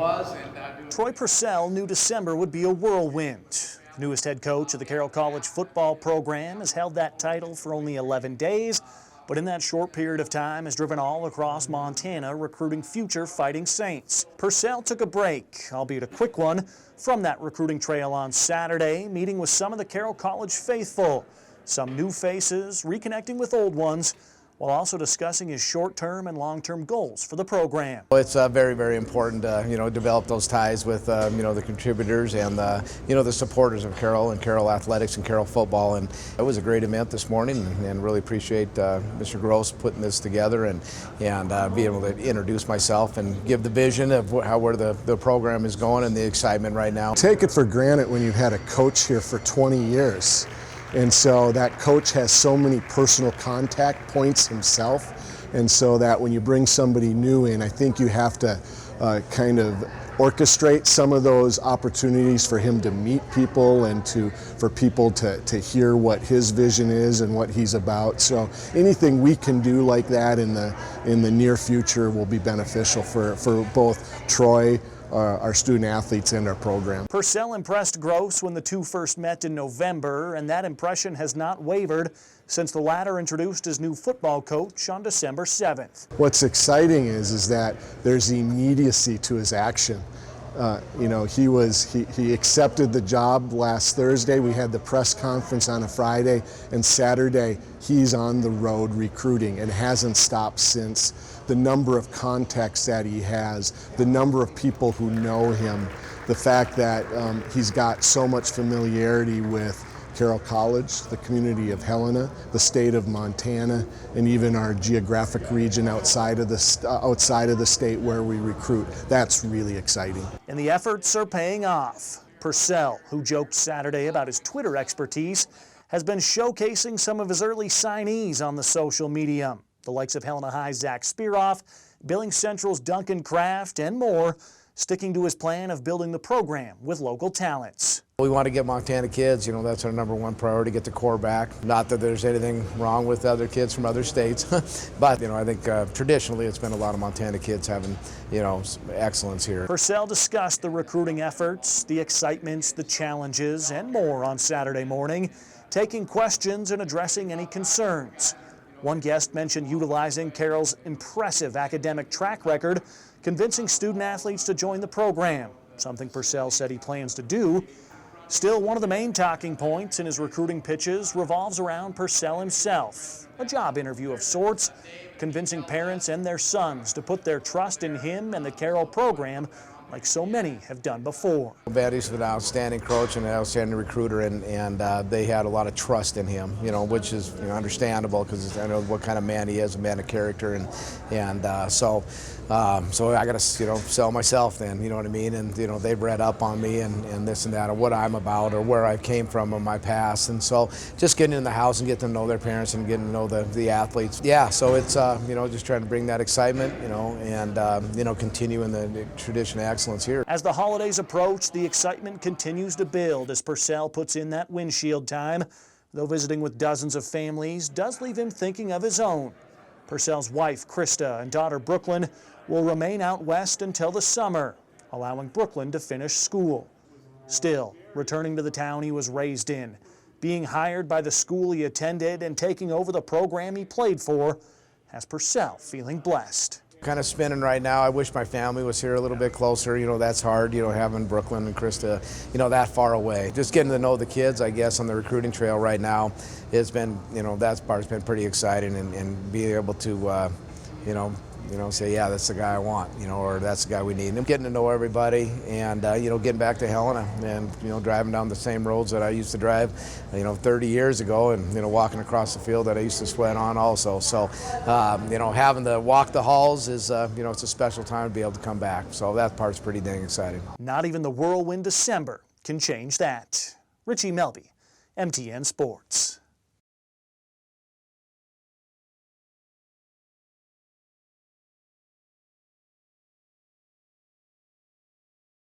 was. Troy Purcell knew December would be a whirlwind. The newest head coach of the Carroll College football program has held that title for only 11 days, but in that short period of time has driven all across Montana recruiting future Fighting Saints. Purcell took a break, albeit a quick one, from that recruiting trail on Saturday, meeting with some of the Carroll College faithful. Some new faces, reconnecting with old ones, while also discussing his short-term and long-term goals for the program. It's very, very important to, develop those ties with, the contributors and, the supporters of Carroll and Carroll athletics and Carroll football. And it was a great event this morning, and really appreciate Mr. Gross putting this together and be able to introduce myself and give the vision of where the program is going and the excitement right now. Take it for granted when you've had a coach here for 20 years. And so that coach has so many personal contact points himself, and so that when you bring somebody new in, I think you have to kind of orchestrate some of those opportunities for him to meet people and for people to hear what his vision is and what he's about. So anything we can do like that in the near future will be beneficial for both Troy, our student athletes, and our program. Purcell impressed Gross when the two first met in November, and that impression has not wavered since the latter introduced his new football coach on December 7th. What's exciting is that there's immediacy to his action. He accepted the job last Thursday. We had the press conference on a Friday, and Saturday he's on the road recruiting and hasn't stopped since. The number of contacts that he has, the number of people who know him, the fact that he's got so much familiarity with Carroll College, the community of Helena, the state of Montana, and even our geographic region outside of the state where we recruit. That's really exciting. And the efforts are paying off. Purcell, who joked Saturday about his Twitter expertise, has been showcasing some of his early signees on the social media. The likes of Helena High's Zach Spearoff, Billings Central's Duncan Kraft, and more, sticking to his plan of building the program with local talents. We want to get Montana kids, that's our number one priority, get the core back. Not that there's anything wrong with other kids from other states, but, I think traditionally it's been a lot of Montana kids having, excellence here. Purcell discussed the recruiting efforts, the excitements, the challenges, and more on Saturday morning, taking questions and addressing any concerns. One guest mentioned utilizing Carroll's impressive academic track record, convincing student athletes to join the program, something Purcell said he plans to do. Still, one of the main talking points in his recruiting pitches revolves around Purcell himself, a job interview of sorts, convincing parents and their sons to put their trust in him and the Carroll program like so many have done before. Betty's an outstanding coach and an outstanding recruiter, and they had a lot of trust in him, which is understandable because I know what kind of man he is, a man of character, so I got to sell myself then, you know what I mean, and they've read up on me and this and that, or what I'm about, or where I came from in my past, and so just getting in the house and getting to know their parents and getting to know the athletes. Yeah, so it's just trying to bring that excitement, and continuing the tradition of excellence here. As the holidays approach, the excitement continues to build as Purcell puts in that windshield time. Though visiting with dozens of families does leave him thinking of his own. Purcell's wife, Krista, and daughter, Brooklyn, will remain out west until the summer, allowing Brooklyn to finish school. Still, returning to the town he was raised in, being hired by the school he attended, and taking over the program he played for, has Purcell feeling blessed. Kind of spinning right now. I wish my family was here a little bit closer. That's hard, having Brooklyn and Krista, that far away. Just getting to know the kids, I guess, on the recruiting trail right now has been, that part's been pretty exciting, and being able to, say, yeah, that's the guy I want, or that's the guy we need. And getting to know everybody and, getting back to Helena and, driving down the same roads that I used to drive, 30 years ago, and, walking across the field that I used to sweat on also. So, having to walk the halls is, it's a special time to be able to come back. So that part's pretty dang exciting. Not even the whirlwind December can change that. Richie Melby, MTN Sports.